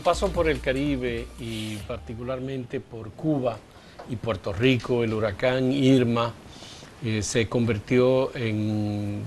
paso por el Caribe y particularmente por Cuba y Puerto Rico, el huracán Irma se convirtió en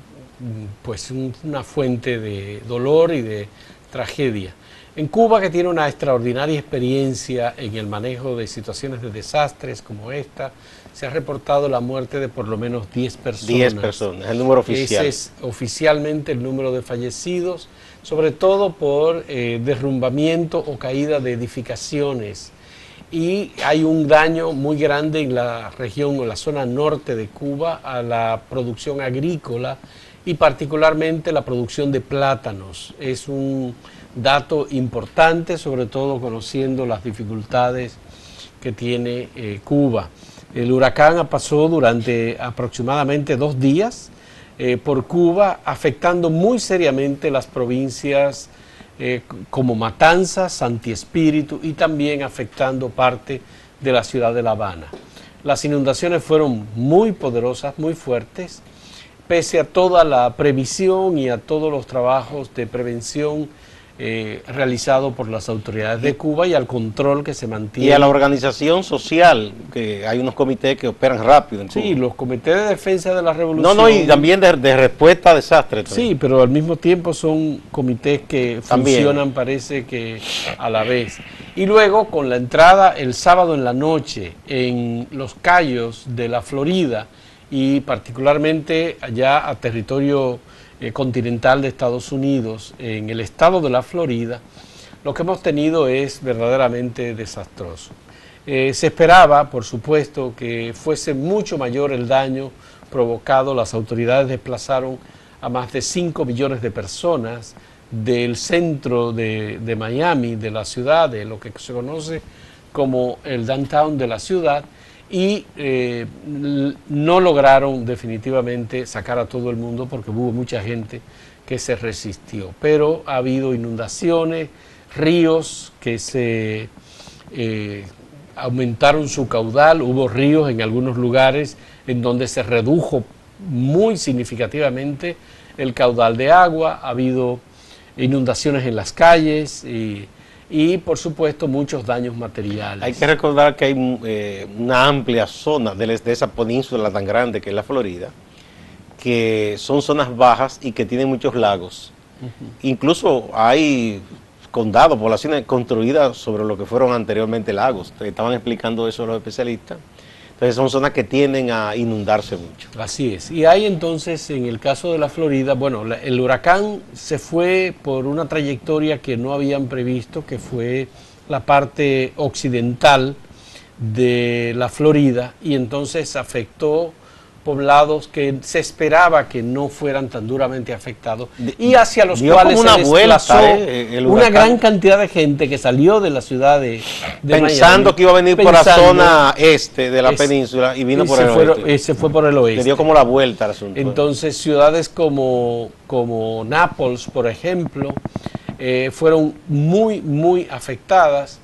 pues una fuente de dolor y de tragedia. En Cuba, que tiene una extraordinaria experiencia en el manejo de situaciones de desastres como esta, se ha reportado la muerte de por lo menos 10 personas. 10 personas, el número oficial. Ese es oficialmente el número de fallecidos, sobre todo por derrumbamiento o caída de edificaciones. Y hay un daño muy grande en la región o la zona norte de Cuba a la producción agrícola y particularmente la producción de plátanos. Es un dato importante, sobre todo conociendo las dificultades que tiene Cuba. El huracán pasó durante aproximadamente 2 días por Cuba, afectando muy seriamente las provincias como Matanzas, Santi Espíritu y también afectando parte de la ciudad de La Habana. Las inundaciones fueron muy poderosas, muy fuertes, pese a toda la previsión y a todos los trabajos de prevención realizado por las autoridades de Cuba y al control que se mantiene. Y a la organización social, que hay unos comités que operan rápido en Cuba. Sí, los comités de defensa de la revolución. No, y también de respuesta a desastres. Sí, pero al mismo tiempo son comités que funcionan, parece que a la vez. Y luego, con la entrada el sábado en la noche en los Cayos de la Florida y particularmente allá a territorio continental de Estados Unidos, en el estado de la Florida, lo que hemos tenido es verdaderamente desastroso. Se esperaba, por supuesto, que fuese mucho mayor el daño provocado. Las autoridades desplazaron a más de 5 millones de personas del centro de Miami, de la ciudad, de lo que se conoce como el downtown de la ciudad, y no lograron definitivamente sacar a todo el mundo porque hubo mucha gente que se resistió. Pero ha habido inundaciones, ríos que se aumentaron su caudal, hubo ríos en algunos lugares en donde se redujo muy significativamente el caudal de agua, ha habido inundaciones en las calles y por supuesto muchos daños materiales. Hay que recordar que hay una amplia zona de esa península tan grande que es la Florida, que son zonas bajas y que tienen muchos lagos. Incluso hay condados, poblaciones construidas sobre lo que fueron anteriormente lagos. Estaban explicando eso los especialistas. Entonces son zonas que tienden a inundarse mucho. Así es. Y hay entonces, en el caso de la Florida, bueno, el huracán se fue por una trayectoria que no habían previsto, que fue la parte occidental de la Florida, y entonces afectó poblados que se esperaba que no fueran tan duramente afectados y hacia los cuales se desplazó una gran cantidad de gente que salió de la ciudad de pensando Miami, que iba a venir por la zona este de la península y vino por el oeste. Se fue por el oeste. Le dio como la vuelta al asunto. Entonces ciudades como Nápoles, por ejemplo, fueron muy afectadas.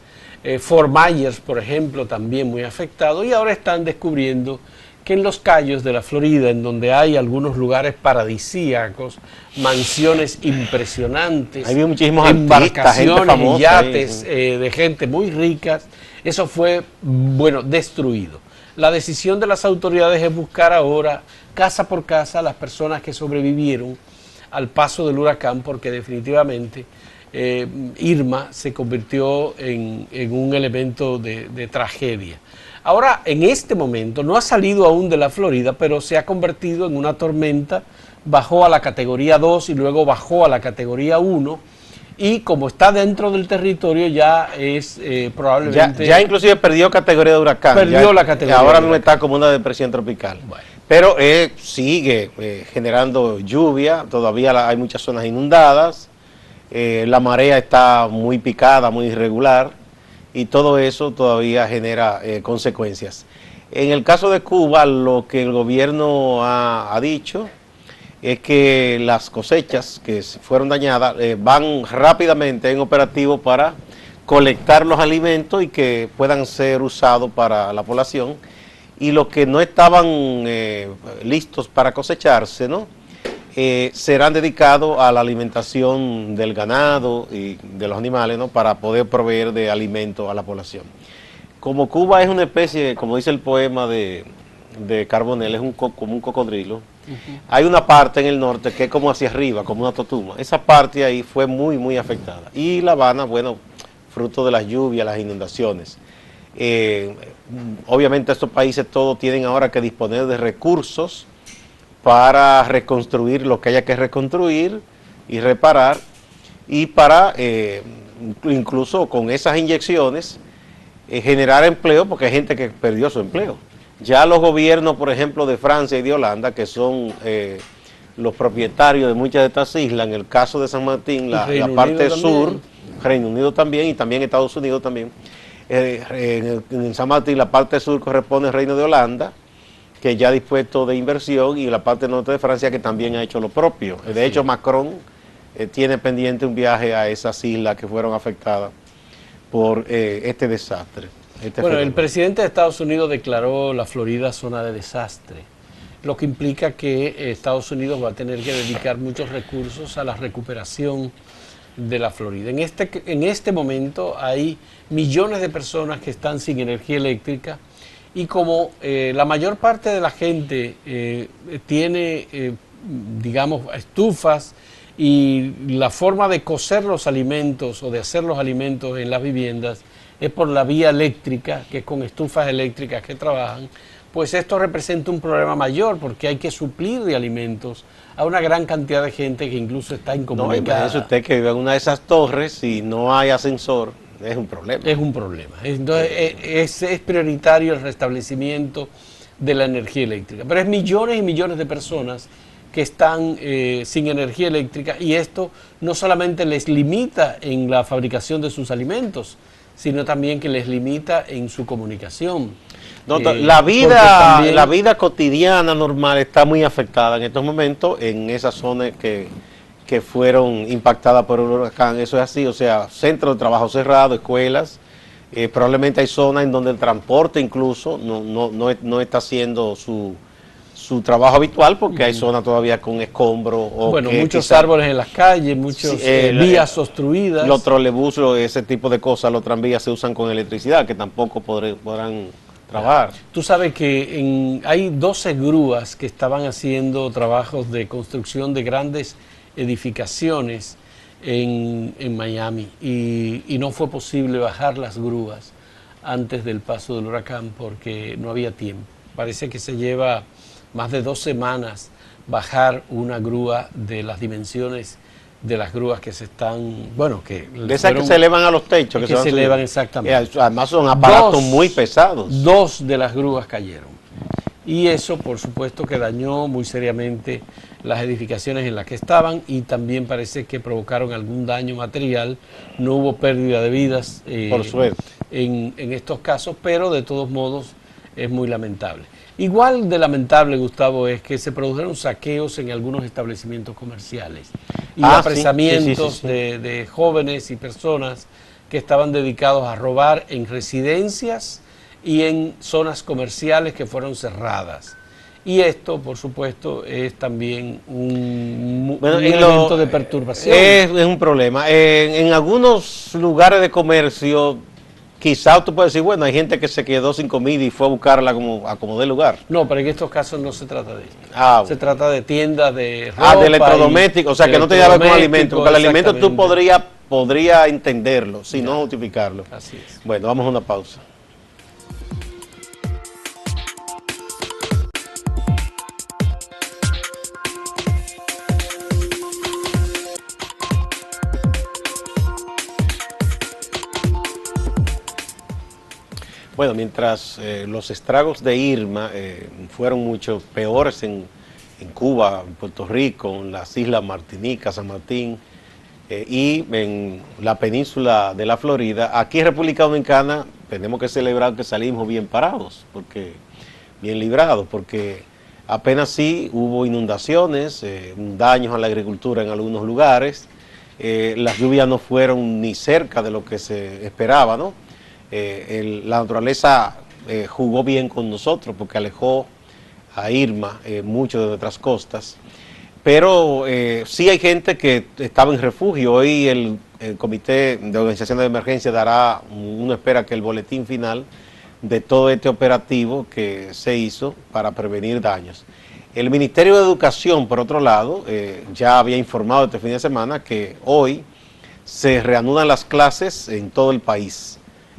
Fort Myers, por ejemplo, también muy afectado, y ahora están descubriendo que en los Cayos de la Florida, en donde hay algunos lugares paradisíacos, mansiones impresionantes, embarcaciones y yates de gente muy ricas, eso fue, bueno, destruido. La decisión de las autoridades es buscar ahora, casa por casa, a las personas que sobrevivieron al paso del huracán, porque definitivamente Irma se convirtió en un elemento de tragedia. Ahora, en este momento, no ha salido aún de la Florida, pero se ha convertido en una tormenta, bajó a la categoría 2 y luego bajó a la categoría 1, y como está dentro del territorio ya es probablemente... Ya inclusive perdió categoría de huracán. Perdió la categoría. Ahora no está como una depresión tropical. Bueno. Pero sigue generando lluvia, todavía hay muchas zonas inundadas, la marea está muy picada, muy irregular, y todo eso todavía genera consecuencias. En el caso de Cuba, lo que el gobierno ha dicho es que las cosechas que fueron dañadas van rápidamente en operativo para colectar los alimentos y que puedan ser usados para la población. Y los que no estaban listos para cosecharse, ¿no? serán dedicados a la alimentación del ganado y de los animales, ¿no? Para poder proveer de alimento a la población. Como Cuba es una especie, como dice el poema de Carbonell, es como un cocodrilo. Hay una parte en el norte que es como hacia arriba, como una totuma. Esa parte ahí fue muy, muy afectada. Y La Habana, bueno, fruto de las lluvias, las inundaciones. Obviamente estos países todos tienen ahora que disponer de recursos para reconstruir lo que haya que reconstruir y reparar, y para incluso con esas inyecciones generar empleo, porque hay gente que perdió su empleo. Ya los gobiernos, por ejemplo, de Francia y de Holanda, que son los propietarios de muchas de estas islas, en el caso de San Martín, la parte sur, Reino Unido también, y también Estados Unidos también, en San Martín la parte sur corresponde al Reino de Holanda, que ya ha dispuesto de inversión, y la parte norte de Francia, que también ha hecho lo propio. De hecho, Macron tiene pendiente un viaje a esas islas que fueron afectadas por este desastre. Bueno, el presidente de Estados Unidos declaró la Florida zona de desastre, lo que implica que Estados Unidos va a tener que dedicar muchos recursos a la recuperación de la Florida. En este momento hay millones de personas que están sin energía eléctrica, y como la mayor parte de la gente tiene, digamos, estufas, y la forma de cocer los alimentos o de hacer los alimentos en las viviendas es por la vía eléctrica, que es con estufas eléctricas que trabajan, pues esto representa un problema mayor, porque hay que suplir de alimentos a una gran cantidad de gente que incluso está incomunicada. No, imagínese usted que vive en una de esas torres y no hay ascensor, es un problema. Es un problema. Entonces es prioritario el restablecimiento de la energía eléctrica. Pero es millones y millones de personas que están sin energía eléctrica, y esto no solamente les limita en la fabricación de sus alimentos, sino también que les limita en su comunicación. No, la vida cotidiana normal está muy afectada en estos momentos en esas zonas que fueron impactadas por el huracán. Eso es así, o sea, centros de trabajo cerrados, escuelas, probablemente hay zonas en donde el transporte incluso no está haciendo su trabajo habitual, porque hay zonas todavía con escombros. Bueno, muchos árboles en las calles, muchas vías obstruidas. Los trolebuses, ese tipo de cosas, los tranvías se usan con electricidad, que tampoco podrán trabajar. Tú sabes que hay 12 grúas que estaban haciendo trabajos de construcción de grandes edificaciones en Miami, y no fue posible bajar las grúas antes del paso del huracán porque no había tiempo. Parece que se lleva más de 2 semanas bajar una grúa de las dimensiones de las grúas que se están, bueno, que... De esas que se elevan a los techos. Que se elevan, exactamente. Además son aparatos muy pesados. 2 de las grúas cayeron. Y eso, por supuesto, que dañó muy seriamente las edificaciones en las que estaban, y también parece que provocaron algún daño material. No hubo pérdida de vidas por suerte en estos casos, pero de todos modos es muy lamentable. Igual de lamentable, Gustavo, es que se produjeron saqueos en algunos establecimientos comerciales y apresamientos de jóvenes y personas que estaban dedicados a robar en residencias y en zonas comerciales que fueron cerradas. Y esto, por supuesto, es también un elemento de perturbación. Es un problema. En algunos lugares de comercio, quizás tú puedes decir, bueno, hay gente que se quedó sin comida y fue a buscarla como de lugar. No, pero en estos casos no se trata de esto. Se trata de tiendas de ropa. De electrodomésticos, o sea, que no te lleva con alimentos, porque el alimento tú podría entenderlo, si no justificarlo. Así es. Bueno, vamos a una pausa. Bueno, mientras los estragos de Irma fueron mucho peores en Cuba, en Puerto Rico, en las islas Martinica, San Martín y en la península de la Florida, aquí en República Dominicana tenemos que celebrar que salimos bien parados, bien librados, porque apenas sí hubo inundaciones, daños a la agricultura en algunos lugares, las lluvias no fueron ni cerca de lo que se esperaba, ¿no? La naturaleza jugó bien con nosotros porque alejó a Irma mucho de nuestras costas, Pero sí hay gente que estaba en refugio. Hoy el Comité de Organización de Emergencia uno espera que el boletín final de todo este operativo que se hizo para prevenir daños. El Ministerio de Educación, por otro lado, ya había informado este fin de semana que hoy se reanudan las clases en todo el país,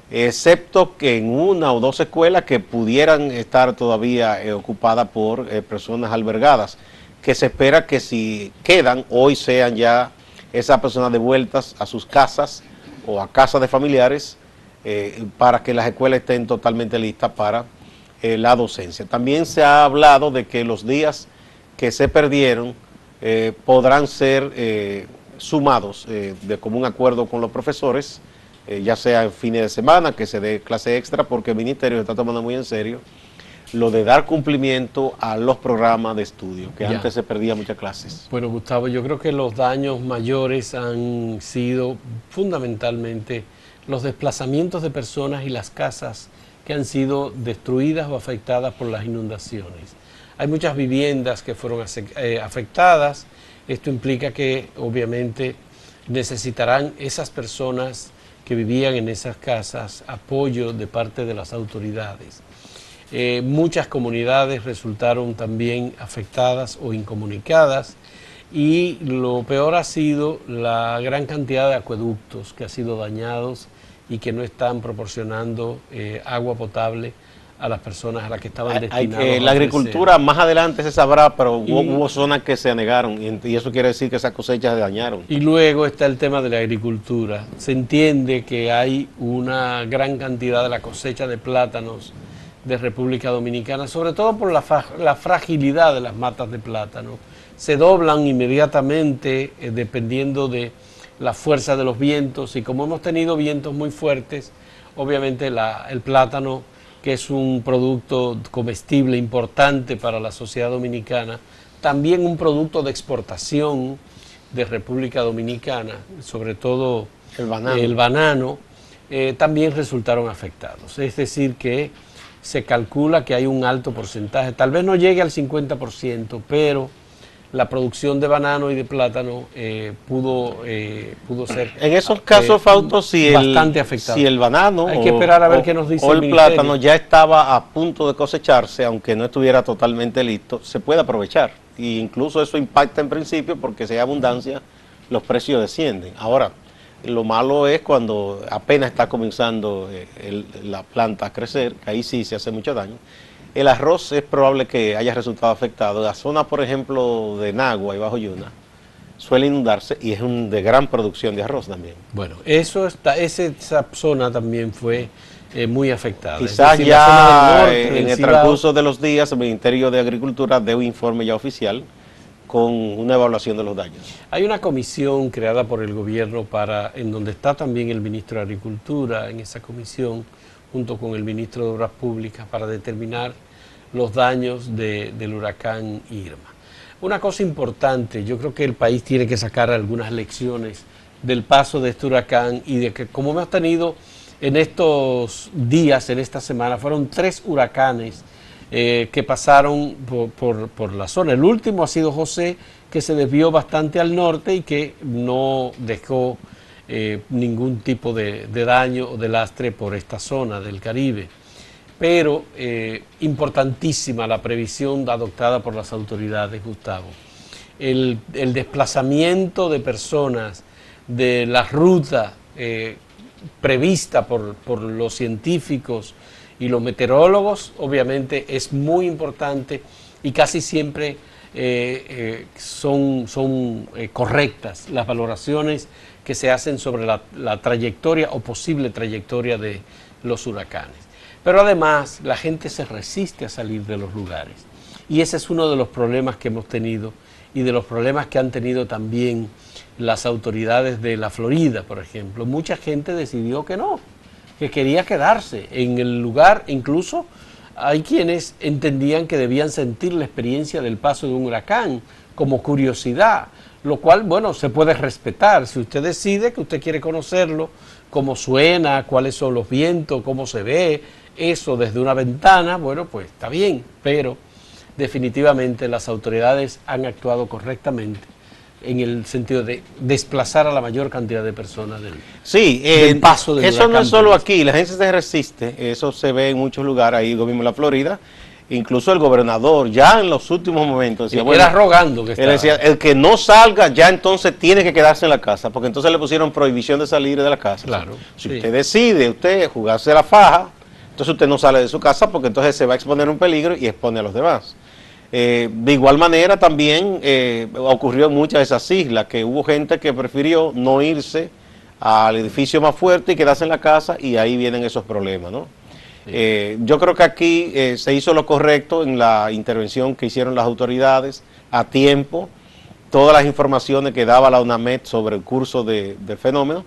excepto que en una o dos escuelas que pudieran estar todavía ocupadas por personas albergadas, que se espera que si quedan, hoy sean ya esas personas devueltas a sus casas o a casas de familiares para que las escuelas estén totalmente listas para la docencia. También se ha hablado de que los días que se perdieron podrán ser sumados de común acuerdo con los profesores, ya sea en fines de semana, que se dé clase extra, porque el Ministerio está tomando muy en serio lo de dar cumplimiento a los programas de estudio, que antes se perdían muchas clases. Bueno, Gustavo, yo creo que los daños mayores han sido fundamentalmente los desplazamientos de personas y las casas que han sido destruidas o afectadas por las inundaciones. Hay muchas viviendas que fueron afectadas. Esto implica que obviamente necesitarán esas personas que vivían en esas casas apoyo de parte de las autoridades. Muchas comunidades resultaron también afectadas o incomunicadas, y lo peor ha sido la gran cantidad de acueductos que han sido dañados y que no están proporcionando agua potable a las personas a las que estaban destinados. La agricultura más adelante se sabrá, pero hubo zonas que se anegaron y eso quiere decir que esas cosechas se dañaron. Y luego está el tema de la agricultura. Se entiende que hay una gran cantidad de la cosecha de plátanos de República Dominicana, sobre todo por la fragilidad de las matas de plátano. Se doblan inmediatamente dependiendo de la fuerza de los vientos, y como hemos tenido vientos muy fuertes, obviamente el plátano, que es un producto comestible importante para la sociedad dominicana, también un producto de exportación de República Dominicana, sobre todo el banano, también resultaron afectados. Es decir que se calcula que hay un alto porcentaje, tal vez no llegue al 50%, pero la producción de banano y de plátano pudo ser en esos casos, Fausto, bastante afectado. Si el banano hay que esperar a ver qué nos dice o el plátano ya estaba a punto de cosecharse, aunque no estuviera totalmente listo, se puede aprovechar, e incluso eso impacta en principio porque si hay abundancia los precios descienden. Ahora, lo malo es cuando apenas está comenzando la planta a crecer, que ahí sí se hace mucho daño. El arroz es probable que haya resultado afectado. La zona, por ejemplo, de Nagua y Bajo Yuna suele inundarse y es de gran producción de arroz también. Bueno, esa zona también fue muy afectada. Quizás ya en el transcurso de los días el Ministerio de Agricultura dé un informe ya oficial con una evaluación de los daños. Hay una comisión creada por el gobierno en donde está también el ministro de Agricultura, en esa comisión, junto con el ministro de Obras Públicas, para determinar los daños del huracán Irma. Una cosa importante, yo creo que el país tiene que sacar algunas lecciones del paso de este huracán y de que, como hemos tenido en estos días, en esta semana, fueron 3 huracanes que pasaron por la zona. El último ha sido José, que se desvió bastante al norte y que no dejó ningún tipo de daño o de lastre por esta zona del Caribe. Pero importantísima la previsión adoptada por las autoridades, Gustavo. El desplazamiento de personas de la ruta prevista por los científicos y los meteorólogos, obviamente es muy importante y casi siempre son correctas las valoraciones que se hacen sobre la trayectoria o posible trayectoria de los huracanes. Pero además la gente se resiste a salir de los lugares, y ese es uno de los problemas que hemos tenido y de los problemas que han tenido también las autoridades de la Florida, por ejemplo. Mucha gente decidió que no, que quería quedarse en el lugar. Incluso hay quienes entendían que debían sentir la experiencia del paso de un huracán como curiosidad, lo cual, bueno, se puede respetar. Si usted decide que usted quiere conocerlo, cómo suena, cuáles son los vientos, cómo se ve eso desde una ventana, bueno, pues está bien, pero definitivamente las autoridades han actuado correctamente en el sentido de desplazar a la mayor cantidad de personas del paso del eso huracán. No es solo aquí, la gente se resiste, eso se ve en muchos lugares, ahí mismo en la Florida, incluso el gobernador ya en los últimos momentos decía, era rogando que él decía, el que no salga ya entonces tiene que quedarse en la casa, porque entonces le pusieron prohibición de salir de la casa. Claro, si usted decide, jugarse la faja, entonces usted no sale de su casa porque entonces se va a exponer un peligro y expone a los demás. De igual manera también ocurrió en muchas de esas islas que hubo gente que prefirió no irse al edificio más fuerte y quedarse en la casa, y ahí vienen esos problemas, ¿no? Sí. Yo creo que aquí se hizo lo correcto en la intervención que hicieron las autoridades a tiempo, todas las informaciones que daba la UNAMED sobre el curso del fenómeno.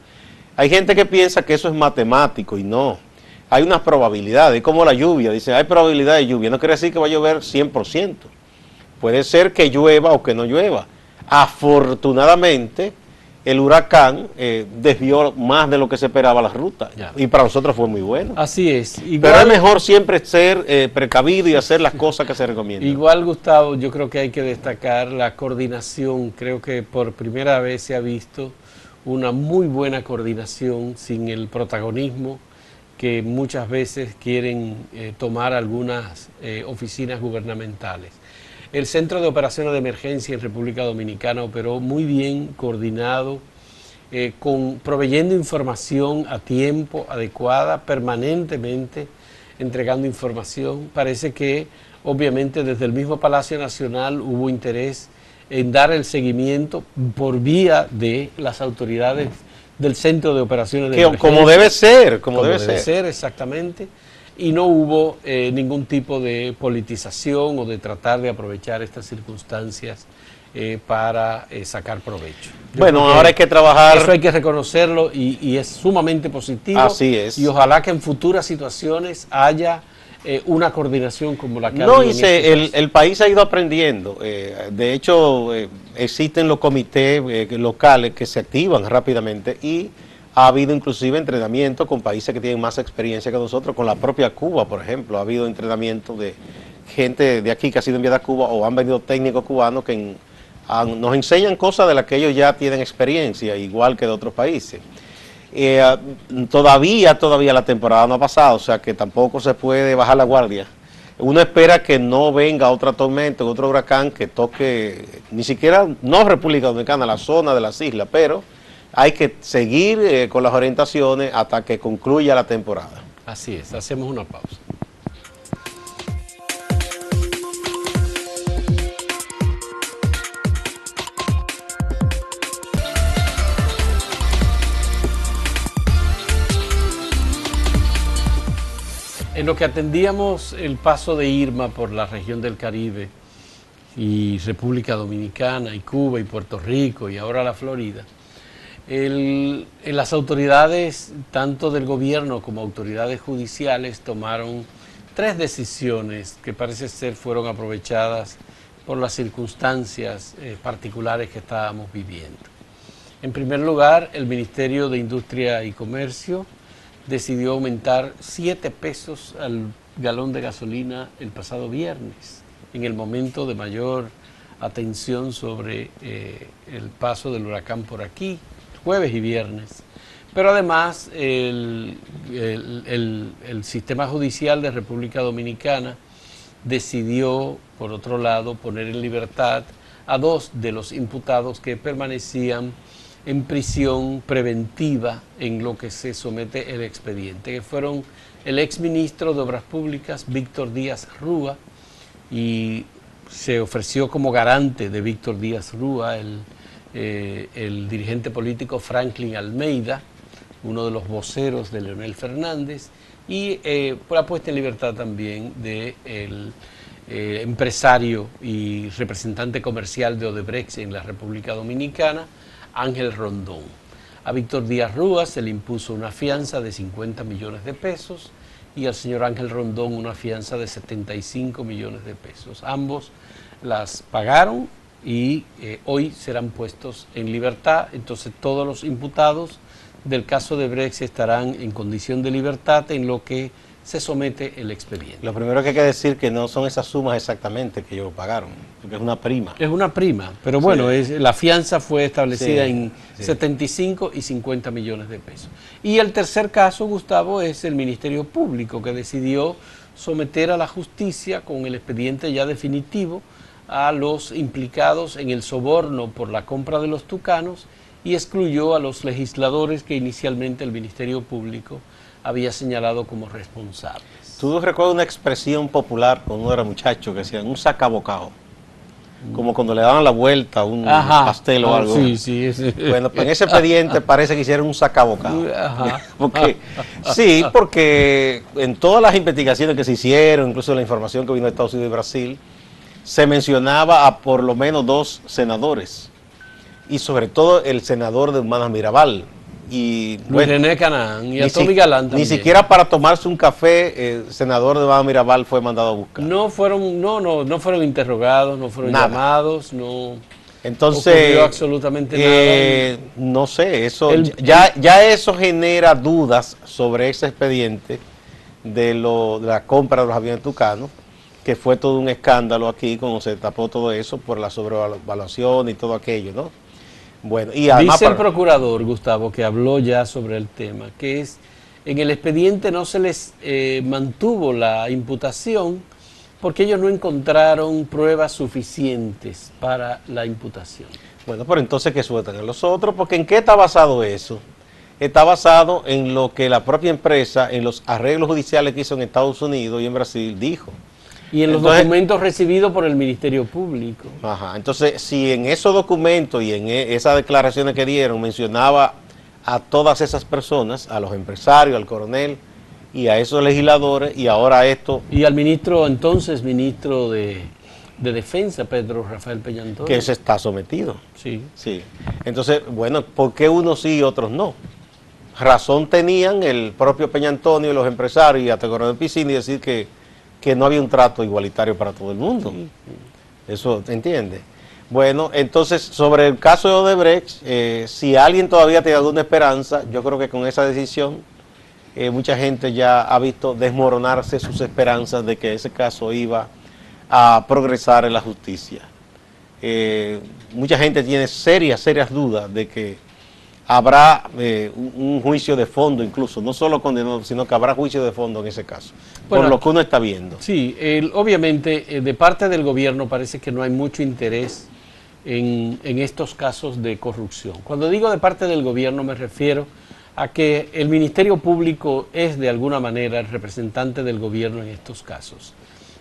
Hay gente que piensa que eso es matemático y no. Hay unas probabilidades, es como la lluvia, dice, hay probabilidad de lluvia, no quiere decir que va a llover 100%. Puede ser que llueva o que no llueva. Afortunadamente, el huracán desvió más de lo que se esperaba la ruta, y para nosotros fue muy bueno. Así es. Igual, pero es mejor siempre ser precavido y hacer las cosas que se recomiendan. Igual, Gustavo, yo creo que hay que destacar la coordinación. Creo que por primera vez se ha visto una muy buena coordinación sin el protagonismo que muchas veces quieren tomar algunas oficinas gubernamentales. El Centro de Operaciones de Emergencia en República Dominicana operó muy bien, coordinado, proveyendo información a tiempo, adecuada, permanentemente entregando información. Parece que obviamente desde el mismo Palacio Nacional hubo interés en dar el seguimiento por vía de las autoridades del Centro de Operaciones de Emergencia. Como debe ser, como debe ser, exactamente. Y no hubo ningún tipo de politización o de tratar de aprovechar estas circunstancias para sacar provecho. Bueno, ahora hay que trabajar. Eso hay que reconocerlo y es sumamente positivo. Así es. Y ojalá que en futuras situaciones haya una coordinación como la que ha habido. No, el país ha ido aprendiendo. De hecho, existen los comités locales que se activan rápidamente, y ha habido inclusive entrenamiento con países que tienen más experiencia que nosotros, con la propia Cuba, por ejemplo. Ha habido entrenamiento de gente de aquí que ha sido enviada a Cuba, o han venido técnicos cubanos que nos enseñan cosas de las que ellos ya tienen experiencia, igual que de otros países. Todavía la temporada no ha pasado, o sea que tampoco se puede bajar la guardia. Uno espera que no venga otra tormenta, otro huracán que toque, ni siquiera, no República Dominicana, la zona de las islas, pero hay que seguir con las orientaciones hasta que concluya la temporada. Así es, hacemos una pausa. En lo que atendíamos el paso de Irma por la región del Caribe y República Dominicana y Cuba y Puerto Rico y ahora la Florida, las autoridades, tanto del gobierno como autoridades judiciales, tomaron 3 decisiones que parece ser fueron aprovechadas por las circunstancias particulares que estábamos viviendo. En primer lugar, el Ministerio de Industria y Comercio decidió aumentar 7 pesos al galón de gasolina el pasado viernes, en el momento de mayor atención sobre el paso del huracán por aquí, jueves y viernes. Pero además el sistema judicial de República Dominicana decidió, por otro lado, poner en libertad a 2 de los imputados que permanecían en prisión preventiva en lo que se somete el expediente, que fueron el exministro de Obras Públicas, Víctor Díaz Rúa, y se ofreció como garante de Víctor Díaz Rúa el dirigente político Franklin Almeida, uno de los voceros de Leonel Fernández, y por la puesta en libertad también del empresario y representante comercial de Odebrecht en la República Dominicana, Ángel Rondón. A Víctor Díaz Rúa se le impuso una fianza de 50 millones de pesos y al señor Ángel Rondón una fianza de 75 millones de pesos. Ambos las pagaron y hoy serán puestos en libertad. Entonces todos los imputados del caso de Odebrecht estarán en condición de libertad, en lo que se somete el expediente. Lo primero que hay que decir que no son esas sumas exactamente que ellos pagaron, porque es una prima. Es una prima, pero bueno, Sí. la fianza fue establecida Sí, en sí. 75 y 50 millones de pesos. Y el tercer caso, Gustavo, es el Ministerio Público, que decidió someter a la justicia con el expediente ya definitivo a los implicados en el soborno por la compra de los tucanos y excluyó a los legisladores que inicialmente el Ministerio Público había señalado como responsables. ¿Tú recuerdas una expresión popular cuando uno era muchacho que decían un sacabocao? Como cuando le daban la vuelta a un pastel o algo. Sí, sí. Bueno, pues en ese expediente parece que hicieron un sacabocao. Ajá. Sí, porque en todas las investigaciones que se hicieron, incluso la información que vino de Estados Unidos y Brasil, se mencionaba a por lo menos 2 senadores. Y sobre todo el senador de Humana Mirabal. Y Luis René Canaán y a ni Tommy Galán también. Ni siquiera para tomarse un café, el senador de Humana Mirabal fue mandado a buscar. No fueron interrogados, no fueron Nada. llamados, no Entonces, ocurrió absolutamente nada. No sé, eso ya eso genera dudas sobre ese expediente de la compra de los aviones tucanos, que fue todo un escándalo aquí cuando se tapó todo eso por la sobrevaluación y todo aquello, ¿no? Bueno, y además dice el procurador, Gustavo, que habló ya sobre el tema, que en el expediente no se les mantuvo la imputación porque ellos no encontraron pruebas suficientes para la imputación. Bueno, pero entonces que sueltan a los otros, porque ¿en qué está basado eso? Está basado en lo que la propia empresa, en los arreglos judiciales que hizo en Estados Unidos y en Brasil, dijo. Y en los documentos recibidos por el Ministerio Público. Ajá, entonces si en esos documentos y en esas declaraciones que dieron mencionaba a todas esas personas, a los empresarios, al coronel y a esos legisladores, y ahora esto... Y al ministro, entonces ministro de Defensa, Pedro Rafael Peña Antonio. Que se está sometido. Sí. Sí. Entonces, bueno, ¿por qué unos sí y otros no? Razón tenían el propio Peña Antonio y los empresarios y hasta el coronel Piscini decir que no había un trato igualitario para todo el mundo. Eso, ¿entiende? Bueno, entonces, sobre el caso de Odebrecht, si alguien todavía tiene alguna esperanza, yo creo que con esa decisión, mucha gente ya ha visto desmoronarse sus esperanzas de que ese caso iba a progresar en la justicia. Mucha gente tiene serias dudas de que habrá un juicio de fondo incluso, no solo condenado, sino que habrá juicio de fondo en ese caso, bueno, por lo que uno está viendo. Sí, obviamente de parte del gobierno parece que no hay mucho interés en estos casos de corrupción. Cuando digo de parte del gobierno me refiero a que el Ministerio Público es de alguna manera el representante del gobierno en estos casos.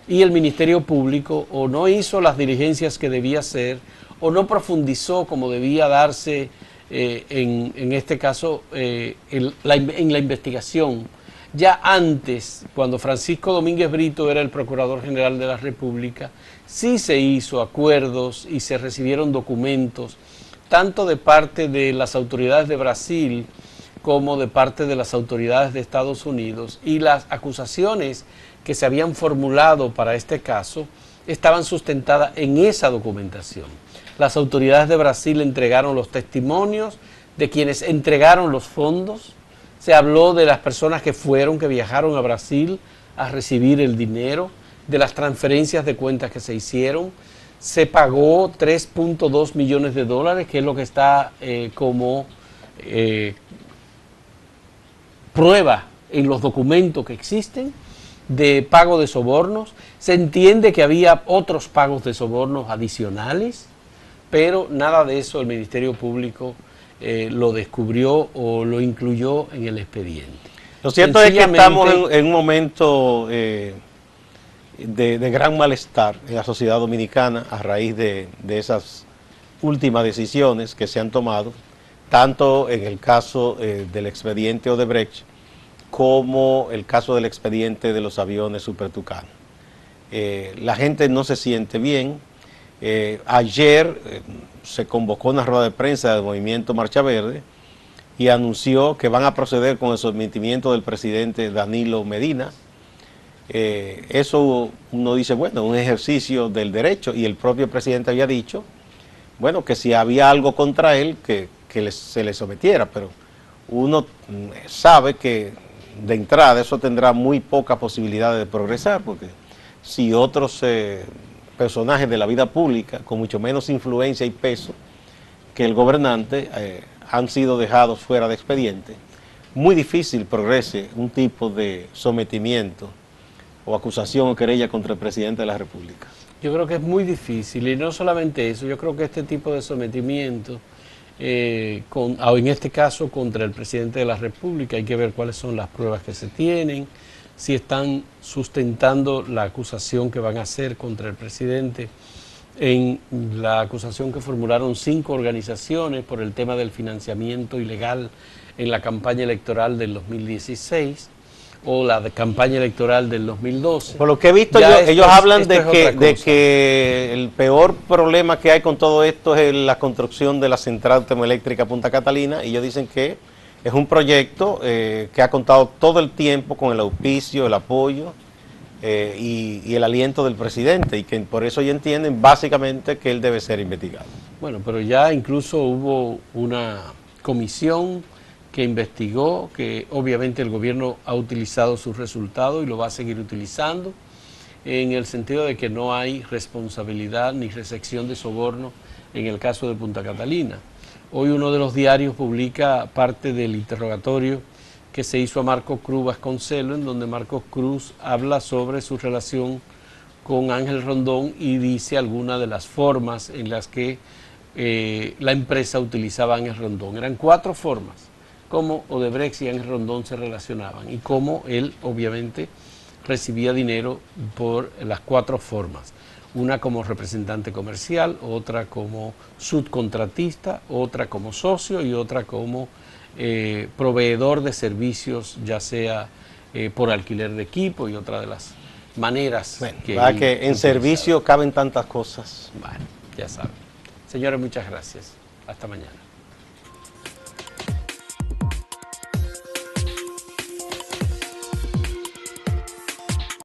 Y el Ministerio Público o no hizo las diligencias que debía hacer o no profundizó como debía darse en este caso en la investigación. Ya antes, cuando Francisco Domínguez Brito era el Procurador General de la República, sí se hizo acuerdos y se recibieron documentos, tanto de parte de las autoridades de Brasil como de parte de las autoridades de Estados Unidos, y las acusaciones que se habían formulado para este caso estaban sustentadas en esa documentación. Las autoridades de Brasil entregaron los testimonios de quienes entregaron los fondos. Se habló de las personas que viajaron a Brasil a recibir el dinero, de las transferencias de cuentas que se hicieron. Se pagó 3.2 millones de dólares, que es lo que está como prueba en los documentos que existen de pago de sobornos. Se entiende que había otros pagos de sobornos adicionales, pero nada de eso el Ministerio Público lo descubrió o lo incluyó en el expediente. Lo cierto es que estamos en un momento de gran malestar en la sociedad dominicana a raíz de esas últimas decisiones que se han tomado, tanto en el caso del expediente Odebrecht como el caso del expediente de los aviones Super Tucano. La gente no se siente bien. Ayer se convocó una rueda de prensa del movimiento Marcha Verde y anunció que van a proceder con el sometimiento del presidente Danilo Medina. Eso uno dice, bueno, un ejercicio del derecho, y el propio presidente había dicho, bueno, que si había algo contra él, que se le sometiera, pero uno sabe que de entrada eso tendrá muy pocas posibilidades de progresar, porque si otros personajes de la vida pública, con mucho menos influencia y peso que el gobernante, han sido dejados fuera de expediente, muy difícil progrese un tipo de sometimiento o acusación o querella contra el presidente de la República. Yo creo que es muy difícil, y no solamente eso, yo creo que este tipo de sometimiento, en este caso contra el presidente de la República, hay que ver cuáles son las pruebas que se tienen, si están sustentando la acusación que van a hacer contra el presidente, en la acusación que formularon 5 organizaciones por el tema del financiamiento ilegal en la campaña electoral del 2016 o la campaña electoral del 2012. Por lo que he visto, ellos hablan de que el peor problema que hay con todo esto es la construcción de la central termoeléctrica Punta Catalina, y ellos dicen que es un proyecto que ha contado todo el tiempo con el auspicio, el apoyo y el aliento del presidente, y que por eso ellos entienden básicamente que él debe ser investigado. Bueno, pero ya incluso hubo una comisión que investigó, que obviamente el gobierno ha utilizado sus resultados y lo va a seguir utilizando, en el sentido de que no hay responsabilidad ni recepción de soborno en el caso de Punta Catalina. Hoy uno de los diarios publica parte del interrogatorio que se hizo a Marcos Cruz Vasconcelos, en donde Marcos Cruz habla sobre su relación con Ángel Rondón y dice algunas de las formas en las que la empresa utilizaba a Ángel Rondón. Eran 4 formas, cómo Odebrecht y Ángel Rondón se relacionaban y cómo él obviamente recibía dinero por las 4 formas. Una como representante comercial, otra como subcontratista, otra como socio y otra como proveedor de servicios, ya sea por alquiler de equipo y otra de las maneras. Bueno, que en servicio caben tantas cosas. Bueno, ya saben. Señores, muchas gracias. Hasta mañana.